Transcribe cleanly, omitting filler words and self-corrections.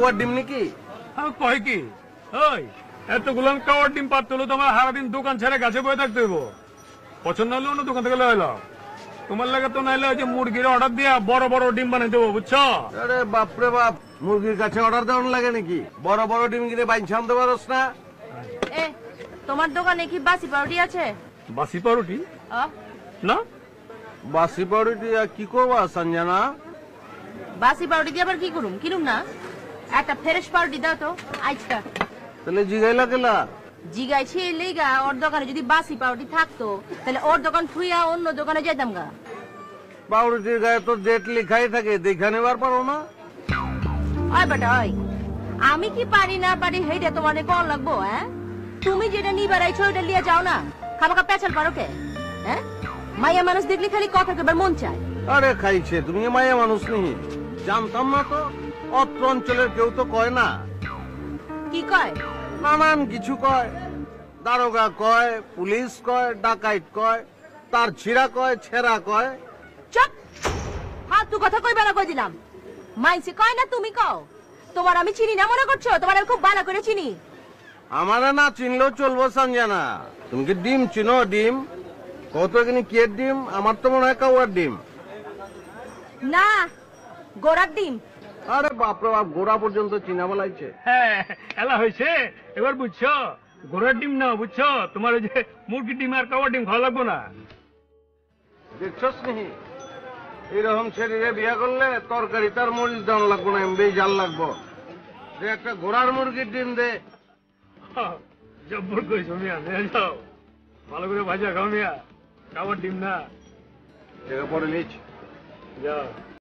কাউয়ার ডিম নাকি? কয় কি ওই এতগুলান কাওয়ার ডিম পাত হলো তোমার সারাদিন দোকান ছেড়ে গাছে বয়ে থাকতে হইব। পছন্দ হলে অন্য দোকান থেকে লইলো। তোমার লাগে তো নাইলে ওই যে মুরগির অর্ডার দিয়া বড় বড় ডিম বানাই দেবো, বুঝছো? আরে বাপরে বাপ, মুরগির কাছে অর্ডার দেওয়ার লাগে নাকি? বড় বড় ডিম কিনে বাইন আনতে পারস না? এ তোমার দোকানে কি বাসি পাউরুটি আছে? বাসি পাউরুটি না? বাসি পাউরুটি কি করবা সঞ্জনা? বাসি পাউরুটি দিয়ে আবার কি করুম? কিনুম না, একটা ফ্রেশ পাউরুটি দাও তো আজকা। তাহলে জিগাইলা গেলা? জিগাইছি এই লেগা, ওর দোকানে যদি বাসি পাউরুটি থাকতো তাহলে ওর দোকান থুইয়া অন্য দোকানে যেতাম গা। পাউরুটির গায়ে তো ডেট লেখাই থাকে, দেখা নেবার পারো না? ওই বেটা ওই, আমি কি পারি না পারি সেইটা তোমার কোন লাগবো? হ্যাঁ, তুমি যেটা নিবার আইছো ওইটা লিয়ে যাও না, খামাখা পেঁচাল পারো কে? হ্যাঁ, মাইয়া মানুষ দেখলে খালি কথা কেবার মন চায়। আরে খাইছে, তুমি মায়া মানুষ নেই, জানতাম না তো। অত্র অঞ্চলের কেউ তো কয় না। কি কয়? নানান কিছু কয়, দারোগা কয়, পুলিশ কয়, ডাকাইত কয়, তার ছিড়া কয়, ছেঁড়া কয়। চুপ, ফালতু কথা কইবা না কই দিলাম। মাইসে কয় না তুমি কও? তোমার আমি চিনি না মনে করছো? তোমার আমি খুব ভালো করে চিনি। আমারে না চিনলেও চলবো সঞ্জনা। তুমি কি ডিম চিনো? ডিম কত এখানে কে ডিম? আমার তো মনে হয় কাউয়ার ডিম। না, গোড়ার ডিম। আরে বাপরে বাপ, গোড়া পর্যন্ত চিনা বলাইছে। হ্যাঁ এলা হয়েছে, এবার বুঝছো? ঘোড়ার ডিম না, বুঝছো? তোমার ওই যে মুরগির ডিম আর কাওয়ার ডিম খাওয়া লাগবো না। দেখছস নি, এইরকম শরীরে বিয়া করলে তরকারি তার মরিচ দাম লাগবো না, এমবি জাল লাগবো। যে একটা ঘোড়ার মুরগির ডিম দে। জব্বর কইছো মিয়া, নিয়ে যাও ভালো করে ভাজা খাও মিয়া, কাওয়ার ডিম না। পরে নিচ্ছি। যাও।